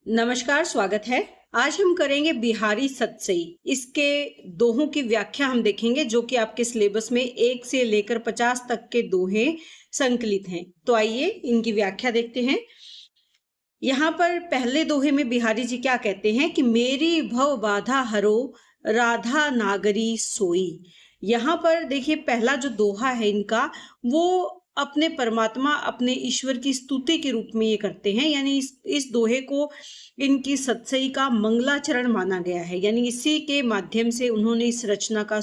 नमस्कार, स्वागत है। आज हम करेंगे बिहारी सतसई। इसके दोहों की व्याख्या हम देखेंगे जो कि आपके सिलेबस में 1 से लेकर 50 तक के दोहे संकलित हैं। तो आइए इनकी व्याख्या देखते हैं। यहाँ पर पहले दोहे में बिहारी जी क्या कहते हैं कि मेरी भव बाधा हरो राधा नागरी सोई। यहाँ पर देखिए पहला जो दोहा है इनका वो अपने परमात्मा अपने ईश्वर की स्तुति के रूप में ये करते हैं, यानी इस दोहे को इनकी सतसई का मंगलाचरण माना गया है, यानी इसी के माध्यम से उन्होंने इस रचना का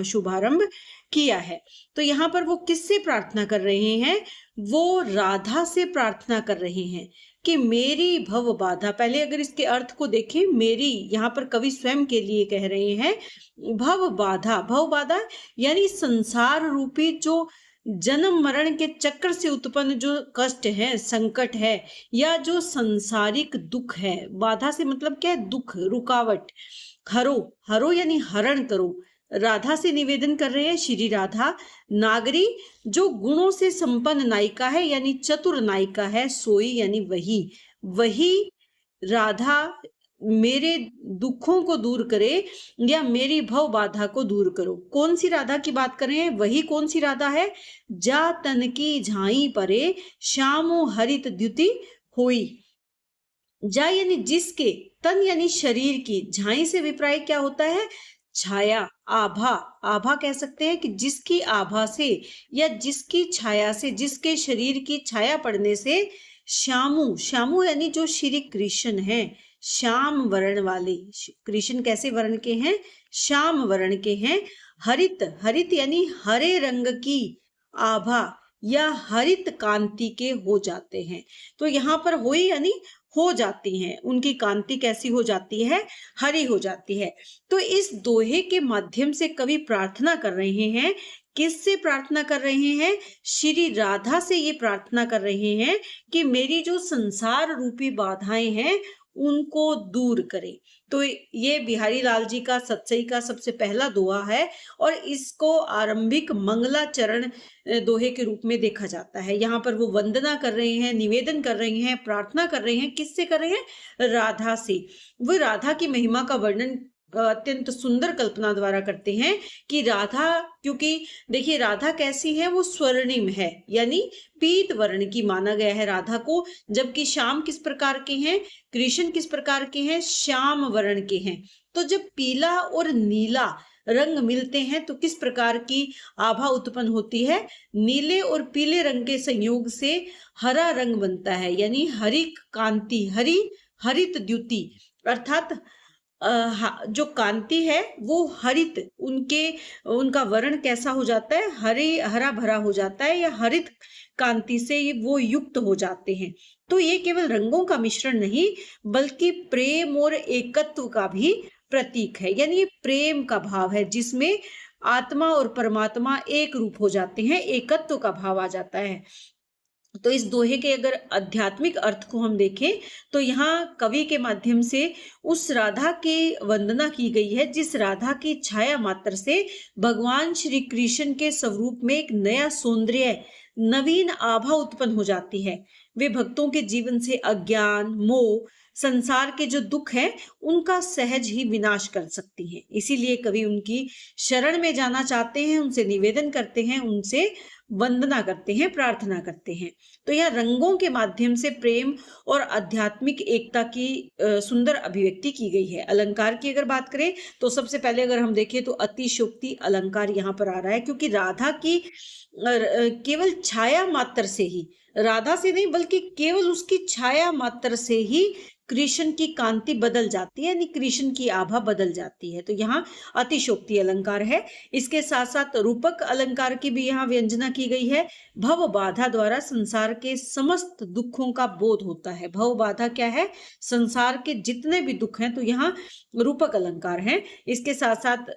शुभारंभ किया है। तो यहाँ पर वो किससे प्रार्थना कर रहे हैं? वो राधा से प्रार्थना कर रहे हैं कि मेरी भव बाधा। पहले अगर इसके अर्थ को देखें, मेरी यहाँ पर कवि स्वयं के लिए कह रहे हैं भव बाधा। भव बाधा यानी संसार रूपी जो जन्म मरण के चक्र से उत्पन्न जो कष्ट है, संकट है, या जो सांसारिक दुख है। बाधा से मतलब क्या है? दुख, रुकावट। हरो, हरो यानी हरण करो। राधा से निवेदन कर रहे हैं, श्री राधा नागरी जो गुणों से संपन्न नायिका है, यानी चतुर नायिका है। सोई यानी वही, वही राधा मेरे दुखों को दूर करे या मेरी भव बाधा को दूर करो। कौन सी राधा की बात कर रहे हैं? वही कौन सी राधा है? जा तन की झाई परे श्यामो हरित द्युति होई। जा यानी जिसके, तन यानी शरीर की, झाई से विप्राय क्या होता है? छाया, आभा। आभा कह सकते हैं कि जिसकी आभा से या जिसकी छाया से, जिसके शरीर की छाया पड़ने से श्यामु, श्यामु यानी जो श्री कृष्ण है, श्याम वर्ण वाले। कृष्ण कैसे वर्ण के हैं? श्याम वर्ण के हैं। हरित, हरित यानी हरे रंग की आभा या हरित कांति के हो जाते हैं। तो यहाँ पर होई यानी हो जाती हैं, उनकी कांति कैसी हो जाती है? हरी हो जाती है। तो इस दोहे के माध्यम से कवि प्रार्थना कर रहे हैं। किससे प्रार्थना कर रहे हैं? श्री राधा से ये प्रार्थना कर रहे हैं कि मेरी जो संसार रूपी बाधाएं हैं उनको दूर करे। तो ये बिहारी लाल जी का सतसई का सबसे पहला दोहा है और इसको आरंभिक मंगलाचरण दोहे के रूप में देखा जाता है। यहाँ पर वो वंदना कर रहे हैं, निवेदन कर रहे हैं, प्रार्थना कर रहे हैं। किससे कर रहे हैं? राधा से। वो राधा की महिमा का वर्णन अत्यंत सुंदर कल्पना द्वारा करते हैं कि राधा, क्योंकि देखिए राधा कैसी है? वो स्वर्णिम है, यानी पीत वर्ण की माना गया है राधा को। जबकि श्याम किस प्रकार के हैं? कृष्ण किस प्रकार के हैं? श्याम वर्ण के हैं। तो जब पीला और नीला रंग मिलते हैं तो किस प्रकार की आभा उत्पन्न होती है? नीले और पीले रंग के संयोग से हरा रंग बनता है, यानी हरी कांति, हरी हरित द्युति। अर्थात जो कांति है वो हरित, उनका वर्ण कैसा हो जाता है? हरे, हरा भरा हो जाता है, या हरित कांति से वो युक्त हो जाते हैं। तो ये केवल रंगों का मिश्रण नहीं बल्कि प्रेम और एकत्व का भी प्रतीक है, यानी प्रेम का भाव है जिसमें आत्मा और परमात्मा एक रूप हो जाते हैं, एकत्व का भाव आ जाता है। तो इस दोहे के अगर आध्यात्मिक अर्थ को हम देखें तो यहाँ कवि के माध्यम से उस राधा की वंदना की गई है जिस राधा की छाया मात्र से भगवान श्री कृष्ण के स्वरूप में एक नया सौंदर्य, नवीन आभा उत्पन्न हो जाती है। वे भक्तों के जीवन से अज्ञान, मोह, संसार के जो दुख हैं उनका सहज ही विनाश कर सकती हैं। इसीलिए कवि उनकी शरण में जाना चाहते हैं, उनसे निवेदन करते हैं, उनसे वंदना करते हैं, प्रार्थना करते हैं। तो यह रंगों के माध्यम से प्रेम और आध्यात्मिक एकता की सुंदर अभिव्यक्ति की गई है। अलंकार की अगर बात करें तो सबसे पहले अगर हम देखें तो अतिशयोक्ति अलंकार यहाँ पर आ रहा है, क्योंकि राधा की केवल छाया मात्र से ही, राधा से नहीं बल्कि केवल उसकी छाया मात्र से ही कृष्ण की कांति बदल जाती है, यानी कृष्ण की आभा बदल जाती है। तो यहाँ अतिशयोक्ति अलंकार है। इसके साथ साथ रूपक अलंकार की भी यहाँ व्यंजना की गई है। भव बाधा द्वारा संसार के समस्त दुखों का बोध होता है। भव बाधा क्या है? संसार के जितने भी दुख हैं, तो यहाँ रूपक अलंकार है। इसके साथ साथ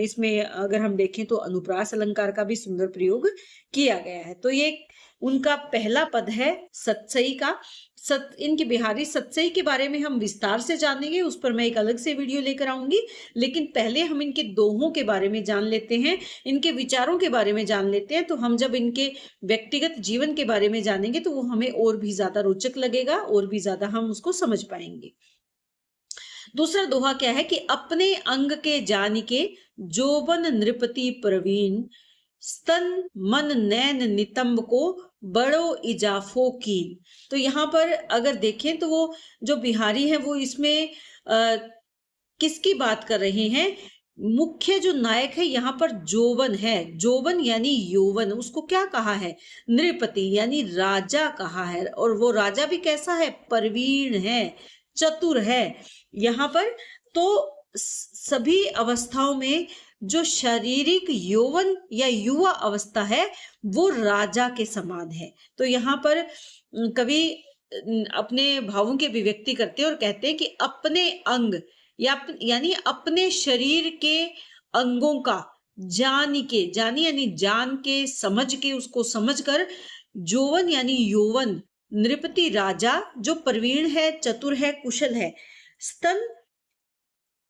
इसमें अगर हम देखें तो अनुप्रास अलंकार का भी सुंदर प्रयोग किया गया है। तो ये उनका पहला पद है सतसई का। इनके बिहारी सतसई के बारे में हम विस्तार से जानेंगे, उस पर मैं एक अलग से वीडियो लेकर आऊंगी। लेकिन पहले हम इनके दोहों के बारे में जान लेते हैं, इनके विचारों के बारे में जान लेते हैं। तो हम जब इनके व्यक्तिगत जीवन के बारे में जानेंगे तो वो हमें और भी ज्यादा रोचक लगेगा, और भी ज्यादा हम उसको समझ पाएंगे। दूसरा दोहा क्या है कि अपने अंग के जानिके जोबन नृपति प्रवीण, स्तन मन नैन नितंब को बड़ो इजाफो कीन। तो यहाँ पर अगर देखें तो वो जो बिहारी है वो इसमें किसकी बात कर रहे हैं? मुख्य जो नायक है यहाँ पर जोवन है। जोवन यानी यौवन, उसको क्या कहा है? नृपति यानी राजा कहा है। और वो राजा भी कैसा है? प्रवीण है, चतुर है। यहाँ पर तो सभी अवस्थाओं में जो शारीरिक यौवन या युवा अवस्था है वो राजा के समान है। तो यहाँ पर कवि अपने भावों की अभिव्यक्ति करते हैं और कहते हैं कि अपने अंग यानी अपने शरीर के अंगों का जानी यानी जान के, समझ के, उसको समझकर, जोवन यानी यौवन, नृपति राजा जो प्रवीण है, चतुर है, कुशल है, स्तन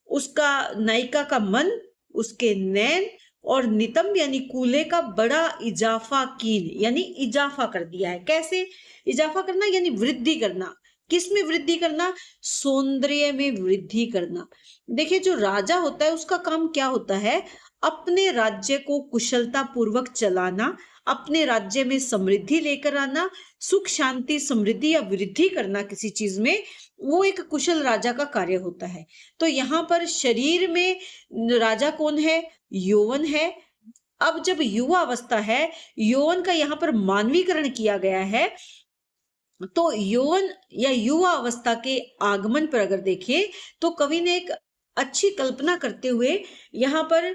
उसका नायिका का मन, उसके नैन, और नितंब यानी कूल्हे का बड़ा इजाफा कीन यानी इजाफा कर दिया है। कैसे इजाफा करना? यानी वृद्धि करना। किस में वृद्धि करना? सौंदर्य में वृद्धि करना। देखिए जो राजा होता है उसका काम क्या होता है? अपने राज्य को कुशलता पूर्वक चलाना, अपने राज्य में समृद्धि लेकर आना, सुख शांति समृद्धि या वृद्धि करना किसी चीज में, वो एक कुशल राजा का कार्य होता है। तो यहाँ पर शरीर में राजा कौन है? यौवन है। अब जब युवा अवस्था है, यौवन का यहाँ पर मानवीकरण किया गया है। तो यौवन या युवा अवस्था के आगमन पर अगर देखें तो कवि ने एक अच्छी कल्पना करते हुए यहाँ पर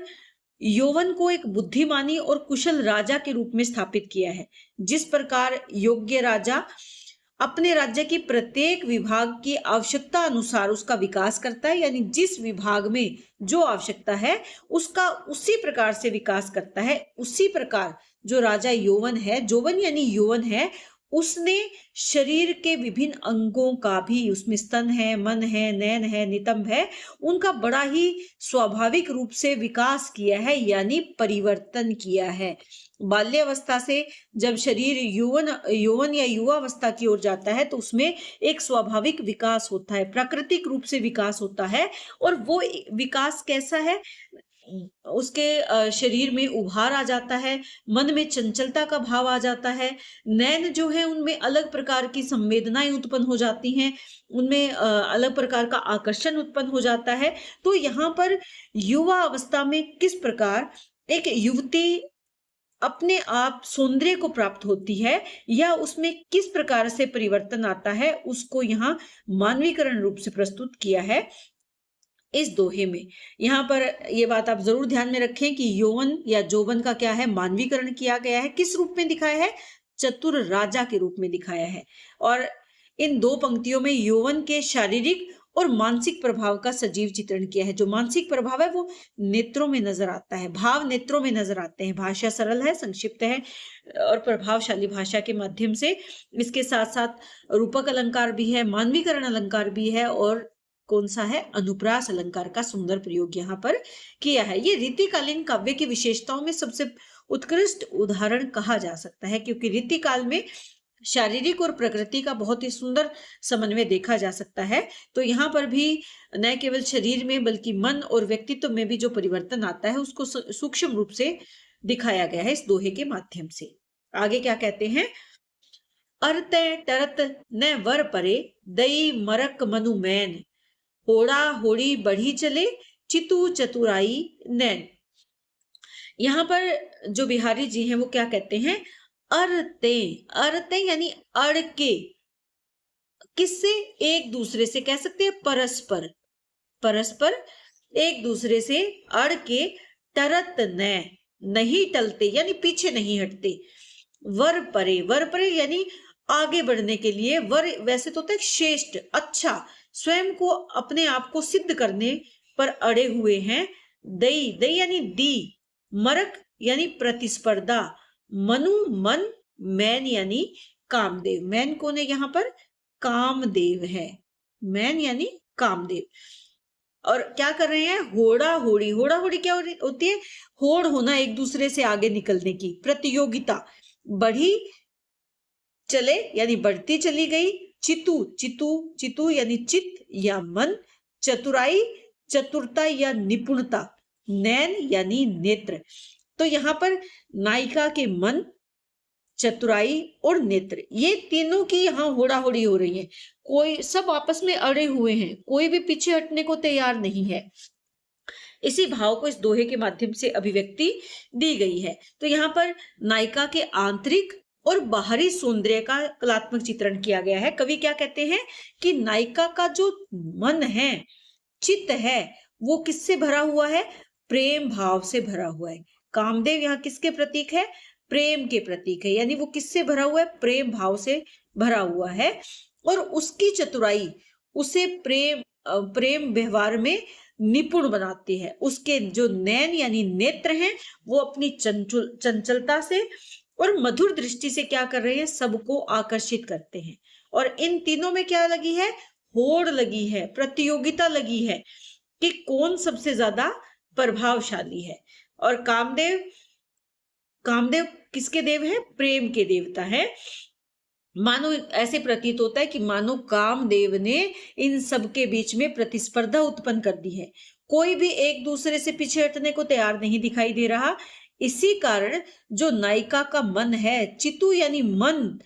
यौवन को एक बुद्धिमानी और कुशल राजा के रूप में स्थापित किया है। जिस प्रकार योग्य राजा अपने राज्य की प्रत्येक विभाग की आवश्यकता अनुसार उसका विकास करता है, यानी जिस विभाग में जो आवश्यकता है उसका उसी प्रकार से विकास करता है, उसी प्रकार जो राजा यौवन है, जोवन यानी यौवन है, उसने शरीर के विभिन्न अंगों का भी, उसमें स्तन है, मन है, नैन है, नितंब है, उनका बड़ा ही स्वाभाविक रूप से विकास किया है, यानी परिवर्तन किया है। बाल्यावस्था से जब शरीर यौवन या युवा अवस्था की ओर जाता है तो उसमें एक स्वाभाविक विकास होता है, प्राकृतिक रूप से विकास होता है। और वो विकास कैसा है? उसके शरीर में उभार आ जाता है, मन में चंचलता का भाव आ जाता है, नैन जो है उनमें अलग प्रकार की संवेदनाएं उत्पन्न हो जाती हैं, उनमें अलग प्रकार का आकर्षण उत्पन्न हो जाता है। तो यहाँ पर युवा अवस्था में किस प्रकार एक युवती अपने आप सौंदर्य को प्राप्त होती है या उसमें किस प्रकार से परिवर्तन आता है, उसको यहाँ मानवीकरण रूप से प्रस्तुत किया है इस दोहे में। यहाँ पर ये बात आप जरूर ध्यान में रखें कि यौवन या जोवन का क्या है? मानवीकरण किया गया है। किस रूप में दिखाया है? चतुर राजा के रूप में दिखाया है। और इन दो पंक्तियों में यौवन के शारीरिक और मानसिक प्रभाव का सजीव चित्रण किया है। जो मानसिक प्रभाव है वो नेत्रों में नजर आता है, भाव नेत्रों में नजर आते हैं। भाषा सरल है, संक्षिप्त है और प्रभावशाली भाषा के माध्यम से इसके साथ साथ रूपक अलंकार भी है, मानवीकरण अलंकार भी है, और कौन सा है? अनुप्रास अलंकार का सुंदर प्रयोग यहाँ पर किया है। ये रीतिकालीन काव्य की विशेषताओं में सबसे उत्कृष्ट उदाहरण कहा जा सकता है, क्योंकि रीतिकाल में शारीरिक और प्रकृति का बहुत ही सुंदर समन्वय देखा जा सकता है। तो यहाँ पर भी न केवल शरीर में बल्कि मन और व्यक्तित्व में भी जो परिवर्तन आता है उसको सूक्ष्म रूप से दिखाया गया है इस दोहे के माध्यम से। आगे क्या कहते हैं? अरते टरत न वर परे, दई मरक मनु मैन, होड़ा होड़ी बढ़ी चले, चितु चतुराई नैन। यहाँ पर जो बिहारी जी हैं वो क्या कहते हैं? अरते, अरते यानी अड़ के, किससे? एक दूसरे से, कह सकते हैं परस्पर, परस्पर एक दूसरे से अड़ के, टरत न नहीं टलते यानी पीछे नहीं हटते, वर परे, वर परे यानी आगे बढ़ने के लिए, वर वैसे तो होता है श्रेष्ठ, अच्छा, स्वयं को अपने आप को सिद्ध करने पर अड़े हुए हैं। दई, दई यानी दी, मरक यानी प्रतिस्पर्धा, मनु मन मैन यानी कामदेव। मैन कौन है यहाँ पर? कामदेव है। मैन यानी कामदेव। और क्या कर रहे हैं? होड़ा होड़ी। होड़ा होड़ी क्या होती है? होड़ होना, एक दूसरे से आगे निकलने की प्रतियोगिता। बढ़ी चले यानी बढ़ती चली गई। चितू चितू चितू यानी चित्त या मन। चतुराई चतुरता या निपुणता। नैन यानी नेत्र। तो यहाँ पर नायिका के मन, चतुराई और नेत्र, ये तीनों की यहाँ होड़ा होड़ी हो रही है। कोई, सब आपस में अड़े हुए हैं, कोई भी पीछे हटने को तैयार नहीं है। इसी भाव को इस दोहे के माध्यम से अभिव्यक्ति दी गई है। तो यहाँ पर नायिका के आंतरिक और बाहरी सौंदर्य का कलात्मक चित्रण किया गया है। कवि क्या कहते हैं कि नायिका का जो मन है, चित्त है, वो किससे भरा हुआ है? प्रेम भाव से भरा हुआ है। कामदेव यहाँ किसके प्रतीक है? प्रेम के प्रतीक है। यानी वो किससे भरा हुआ है? प्रेम भाव से भरा हुआ है। और उसकी चतुराई उसे प्रेम व्यवहार में निपुण बनाती है। उसके जो नैन यानी नेत्र हैं, वो अपनी चंचलता से और मधुर दृष्टि से क्या कर रहे हैं? सबको आकर्षित करते हैं। और इन तीनों में क्या लगी है? होड़ लगी है, प्रतियोगिता लगी है कि कौन सबसे ज्यादा प्रभावशाली है। और कामदेव किसके देव है? प्रेम के देवता है। मानो ऐसे प्रतीत होता है कि मानो कामदेव ने इन सब के बीच में प्रतिस्पर्धा उत्पन्न कर दी है। कोई भी एक दूसरे से पीछे हटने को तैयार नहीं दिखाई दे रहा। इसी कारण जो नायिका का मन है, चितु यानी मन,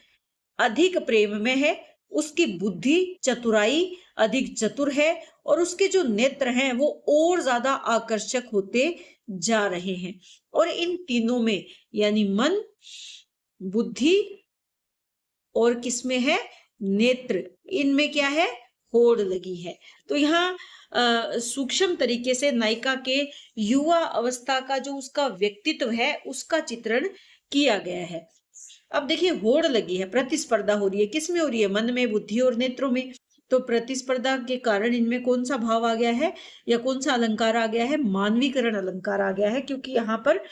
अधिक प्रेम में है। उसकी बुद्धि चतुराई अधिक चतुर है और उसके जो नेत्र हैं वो और ज्यादा आकर्षक होते जा रहे हैं। और इन तीनों में यानी मन, बुद्धि और किसमें है? नेत्र, इनमें क्या है? होड़ लगी है। तो यहाँ सूक्ष्म तरीके से नायिका के युवा अवस्था का जो उसका व्यक्तित्व है, उसका चित्रण किया गया है। अब देखिए, होड़ लगी है, प्रतिस्पर्धा हो रही है। किसमें हो रही है? मन में, बुद्धि और नेत्रों में। तो प्रतिस्पर्धा के कारण इनमें कौन सा भाव आ गया है या कौन सा अलंकार आ गया है? मानवीकरण अलंकार आ गया है, क्योंकि यहाँ पर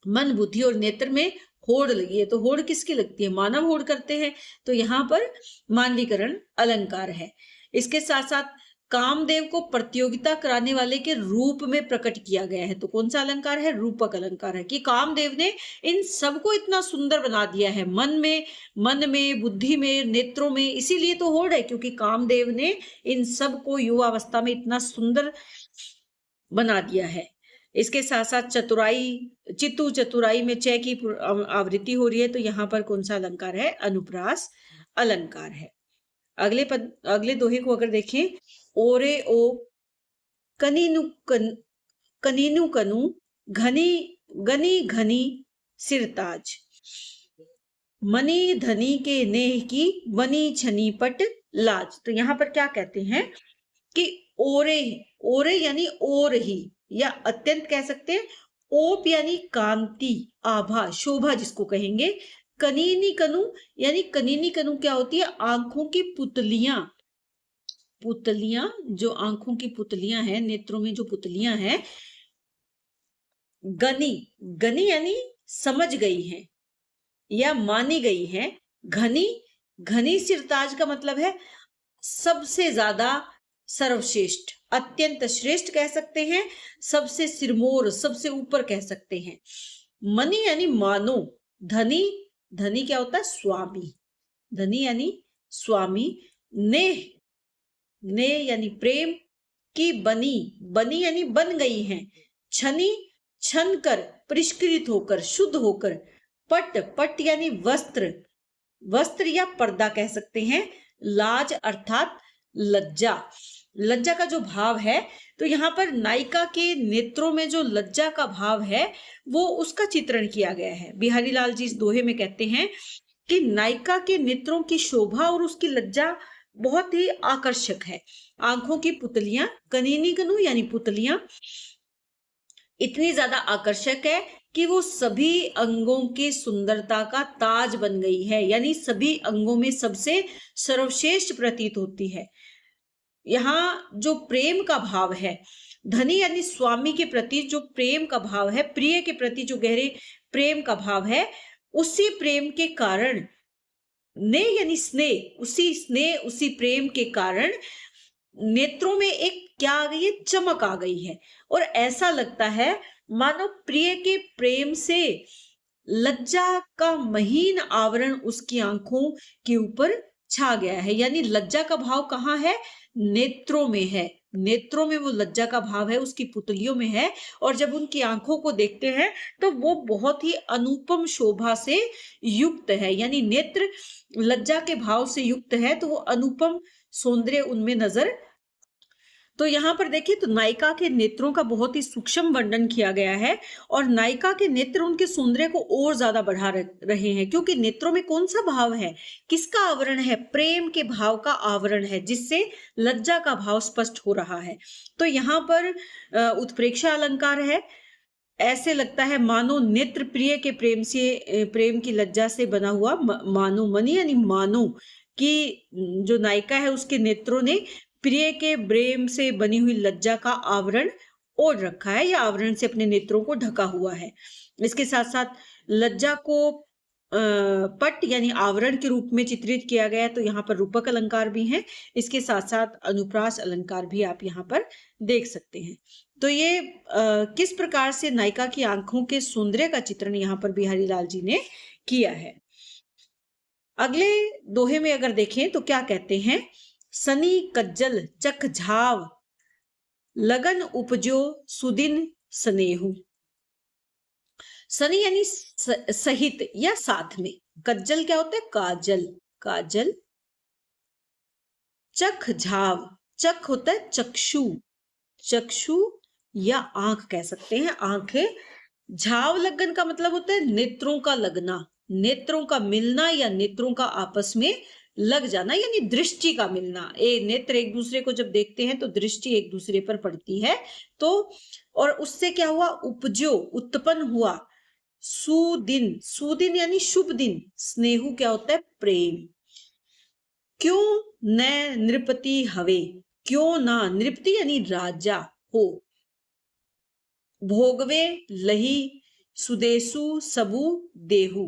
मन, बुद्धि और नेत्र में होड़ लगी है। तो होड़ किसकी लगती है? मानव होड़ करते हैं। तो यहाँ पर मानवीकरण अलंकार है। इसके साथ साथ कामदेव को प्रतियोगिता कराने वाले के रूप में प्रकट किया गया है। तो कौन सा अलंकार है? रूपक अलंकार है, कि कामदेव ने इन सबको इतना सुंदर बना दिया है, मन में, बुद्धि में, नेत्रों में। इसीलिए तो होड़ है, क्योंकि कामदेव ने इन सबको युवावस्था में इतना सुंदर बना दिया है। इसके साथ साथ चतुराई में च की आवृत्ति हो रही है। तो यहाँ पर कौन सा अलंकार है? अनुप्रास अलंकार है। अगले दोहे को अगर देखें, ओरे ओ कनीनु कनु गनी घनी सिरताज, मनी धनी के नेह की बनी छनी पट लाज। तो यहाँ पर क्या कहते हैं कि ओरे यानी और ही, या अत्यंत कह सकते हैं। ओप यानी कांति, आभा, शोभा जिसको कहेंगे। कनीनी कनु यानी कनीनी कनु क्या होती है? आंखों की पुतलियां, जो आंखों की पुतलियां हैं, नेत्रों में जो पुतलियां हैं। गनी यानी समझ गई हैं या मानी गई हैं। घनी सिरताज का मतलब है सबसे ज्यादा सर्वश्रेष्ठ, अत्यंत श्रेष्ठ कह सकते हैं। सबसे सिरमौर, सबसे ऊपर कह सकते हैं। मनी यानी मानो। धनी क्या होता है? स्वामी। धनी यानी स्वामी। ने यानी प्रेम की बनी यानी बन गई हैं। छन कर, परिष्कृत होकर, शुद्ध होकर। पट यानी वस्त्र या पर्दा कह सकते हैं। लाज अर्थात लज्जा का जो भाव है, तो यहाँ पर नायिका के नेत्रों में जो लज्जा का भाव है, वो उसका चित्रण किया गया है। बिहारी लाल जी इस दोहे में कहते हैं कि नायिका के नेत्रों की शोभा और उसकी लज्जा बहुत ही आकर्षक है। आंखों की पुतलियां, कनीनी कनु यानी पुतलियां, इतनी ज्यादा आकर्षक है कि वो सभी अंगों की सुंदरता का ताज बन गई है, यानी सभी अंगों में सबसे सर्वश्रेष्ठ प्रतीत होती है। यहाँ जो प्रेम का भाव है, धनी यानी स्वामी के प्रति जो प्रेम का भाव है, प्रिय के प्रति जो गहरे प्रेम का भाव है, उसी प्रेम के कारण, ने यानी स्नेह, उसी स्नेह उसी प्रेम के कारण नेत्रों में एक क्या आ गई है, चमक आ गई है। और ऐसा लगता है मानो प्रिय के प्रेम से लज्जा का महीन आवरण उसकी आंखों के ऊपर छा गया है। यानी लज्जा का भाव कहाँ है, नेत्रों में है। नेत्रों में वो लज्जा का भाव है, उसकी पुतलियों में है। और जब उनकी आंखों को देखते हैं तो वो बहुत ही अनुपम शोभा से युक्त है। यानी नेत्र लज्जा के भाव से युक्त है तो वो अनुपम सौंदर्य उनमें नजर। तो यहाँ पर देखिए तो नायिका के नेत्रों का बहुत ही सूक्ष्म वर्णन किया गया है। और नायिका के नेत्र उनके सौंदर्य को और ज्यादा बढ़ा रहे हैं, क्योंकि नेत्रों में कौन सा भाव है, किसका आवरण है, प्रेम के भाव का आवरण है, जिससे लज्जा का भाव स्पष्ट हो रहा है। तो यहाँ पर उत्प्रेक्षा अलंकार है। ऐसे लगता है मानो नेत्र प्रिय के प्रेम की लज्जा से बना हुआ मानो मनी, यानी मानो कि जो नायिका है उसके नेत्रों ने प्रिय के प्रेम से बनी हुई लज्जा का आवरण ओढ़ रखा है, या आवरण से अपने नेत्रों को ढका हुआ है। इसके साथ साथ लज्जा को पट यानी आवरण के रूप में चित्रित किया गया है। तो यहाँ पर रूपक अलंकार भी हैं, इसके साथ साथ अनुप्रास अलंकार भी आप यहाँ पर देख सकते हैं। तो ये किस प्रकार से नायिका की आंखों के सौंदर्य का चित्रण यहाँ पर बिहारी लाल जी ने किया है। अगले दोहे में अगर देखें तो क्या कहते हैं, सनी कज्जल चख झाव लगन उपजो सुदिन स्नेहु। सनी यानी सहित या साथ में, कज्जल क्या होता है, काजल, काजल। चख झाव, चख होता है चक्षु, चक्षु या आंख कह सकते हैं, आंखें। झाव लगन का मतलब होता है नेत्रों का लगना, नेत्रों का मिलना या नेत्रों का आपस में लग जाना, यानी दृष्टि का मिलना। नेत्र एक दूसरे को जब देखते हैं तो दृष्टि एक दूसरे पर पड़ती है। तो और उससे क्या हुआ, उपजो उत्पन्न हुआ, सुदिन, सुदिन यानी शुभ दिन, स्नेहु क्या होता है, प्रेम। क्यों न नृपति हवे, क्यों ना, नृपति यानी राजा हो, भोगवे लही सुदेशु सबु देहु,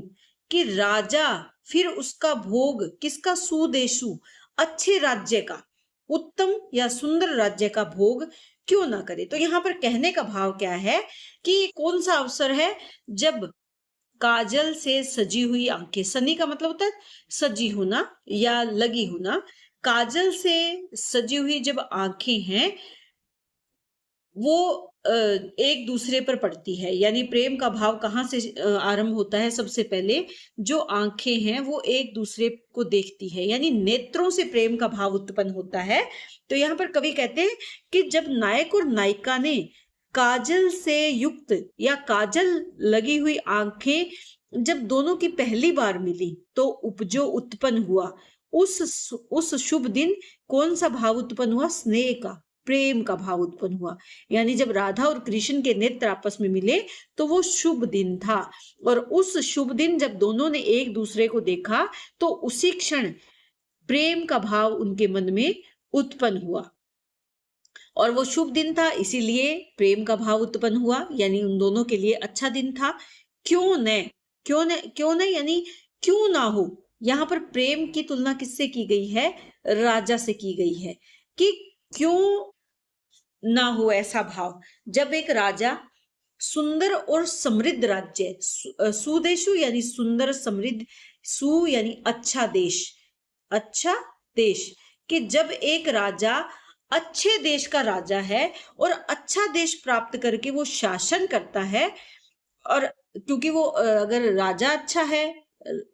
कि राजा फिर उसका भोग किसका, सुदेशु अच्छे राज्य का, उत्तम या सुंदर राज्य का भोग क्यों ना करे। तो यहाँ पर कहने का भाव क्या है कि कौन सा अवसर है जब काजल से सजी हुई आंखें, सनी का मतलब होता है सजी होना या लगी होना, काजल से सजी हुई जब आंखें हैं वो एक दूसरे पर पड़ती है। यानी प्रेम का भाव कहाँ से आरंभ होता है, सबसे पहले जो आंखें हैं वो एक दूसरे को देखती है, यानी नेत्रों से प्रेम का भाव उत्पन्न होता है। तो यहाँ पर कवि कहते हैं कि जब नायक और नायिका ने काजल से युक्त या काजल लगी हुई आंखें जब दोनों की पहली बार मिली तो उपजो उत्पन्न हुआ, उस शुभ दिन कौन सा भाव उत्पन्न हुआ, स्नेह का, प्रेम का भाव उत्पन्न हुआ। यानी जब राधा और कृष्ण के नेत्र आपस में मिले तो वो शुभ दिन था। और उस शुभ दिन जब दोनों ने एक दूसरे को देखा तो उसी क्षण प्रेम का भाव उनके मन में उत्पन्न हुआ। और वो शुभ दिन था, इसीलिए प्रेम का भाव उत्पन्न हुआ, यानी उन दोनों के लिए अच्छा दिन था। क्यों न, क्यों न, क्यों न यानी क्यों ना हो। यहाँ पर प्रेम की तुलना किससे की गई है, राजा से की गई है, कि क्यों ना हो ऐसा भाव जब एक राजा सुंदर और समृद्ध राज्य, सुदेशु यानी सुंदर समृद्ध, सु यानी अच्छा देश, अच्छा देश, कि जब एक राजा अच्छे देश का राजा है और अच्छा देश प्राप्त करके वो शासन करता है, और क्योंकि वो अगर राजा अच्छा है,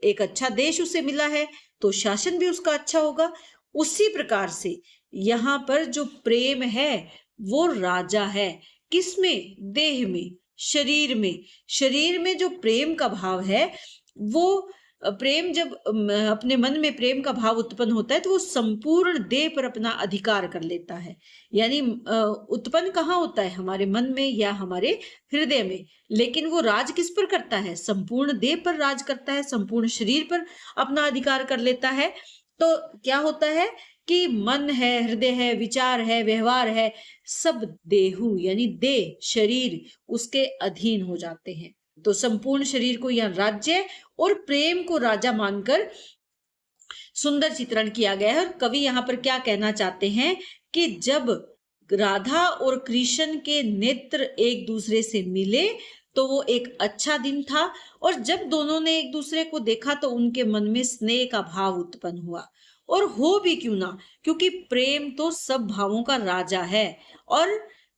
एक अच्छा देश उसे मिला है तो शासन भी उसका अच्छा होगा। उसी प्रकार से यहाँ पर जो प्रेम है वो राजा है, किसमें, देह में, शरीर में। शरीर में जो प्रेम का भाव है वो प्रेम जब अपने मन में प्रेम का भाव उत्पन्न होता है तो वो संपूर्ण देह पर अपना अधिकार कर लेता है। यानी उत्पन्न कहाँ होता है, हमारे मन में या हमारे हृदय में, लेकिन वो राज किस पर करता है, संपूर्ण देह पर राज करता है, संपूर्ण शरीर पर अपना अधिकार कर लेता है। तो क्या होता है कि मन है, हृदय है, विचार है, व्यवहार है, सब देहु यानी देह, शरीर उसके अधीन हो जाते हैं। तो संपूर्ण शरीर को यहाँ राज्य और प्रेम को राजा मानकर सुंदर चित्रण किया गया है। और कवि यहाँ पर क्या कहना चाहते हैं कि जब राधा और कृष्ण के नेत्र एक दूसरे से मिले तो वो एक अच्छा दिन था, और जब दोनों ने एक दूसरे को देखा तो उनके मन में स्नेह का भाव उत्पन्न हुआ। और हो भी क्यों ना, क्योंकि प्रेम तो सब भावों का राजा है। और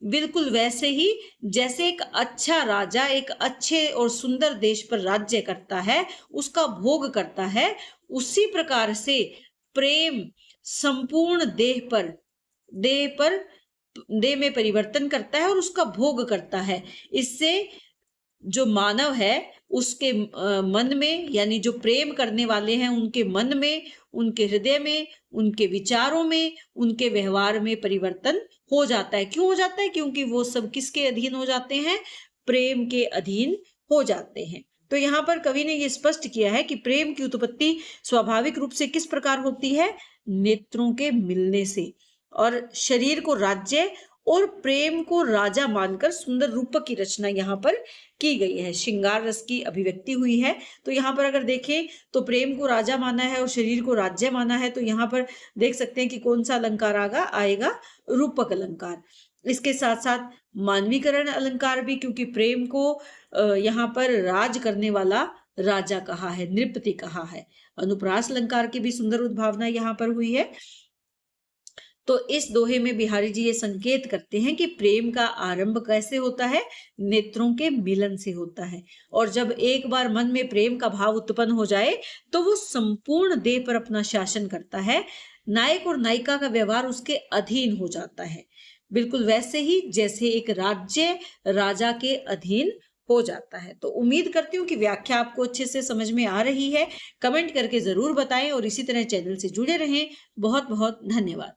बिल्कुल वैसे ही जैसे एक अच्छा राजा एक अच्छे और सुंदर देश पर राज्य करता है, उसका भोग करता है, उसी प्रकार से प्रेम संपूर्ण देह में परिवर्तन करता है और उसका भोग करता है। इससे जो मानव है उसके मन में, यानी जो प्रेम करने वाले हैं उनके मन में, उनके हृदय में, उनके विचारों में, उनके व्यवहार में परिवर्तन हो जाता है। क्यों हो जाता है? क्योंकि वो सब किसके अधीन हो जाते हैं? प्रेम के अधीन हो जाते हैं। तो यहाँ पर कवि ने ये स्पष्ट किया है कि प्रेम की उत्पत्ति स्वाभाविक रूप से किस प्रकार होती है? नेत्रों के मिलने से। और शरीर को राज्य और प्रेम को राजा मानकर सुंदर रूपक की रचना यहाँ पर की गई है, श्रृंगार रस की अभिव्यक्ति हुई है। तो यहाँ पर अगर देखें तो प्रेम को राजा माना है और शरीर को राज्य माना है, तो यहाँ पर देख सकते हैं कि कौन सा अलंकार आएगा? रूपक अलंकार। इसके साथ साथ मानवीकरण अलंकार भी, क्योंकि प्रेम को यहाँ पर राज करने वाला राजा कहा है, नृपति कहा है। अनुप्रास अलंकार की भी सुंदर उद्भावना यहाँ पर हुई है। तो इस दोहे में बिहारी जी ये संकेत करते हैं कि प्रेम का आरंभ कैसे होता है? नेत्रों के मिलन से होता है। और जब एक बार मन में प्रेम का भाव उत्पन्न हो जाए तो वो संपूर्ण देह पर अपना शासन करता है। नायक और नायिका का व्यवहार उसके अधीन हो जाता है, बिल्कुल वैसे ही जैसे एक राज्य राजा के अधीन हो जाता है। तो उम्मीद करती हूँ कि व्याख्या आपको अच्छे से समझ में आ रही है। कमेंट करके जरूर बताएं और इसी तरह चैनल से जुड़े रहें। बहुत बहुत धन्यवाद।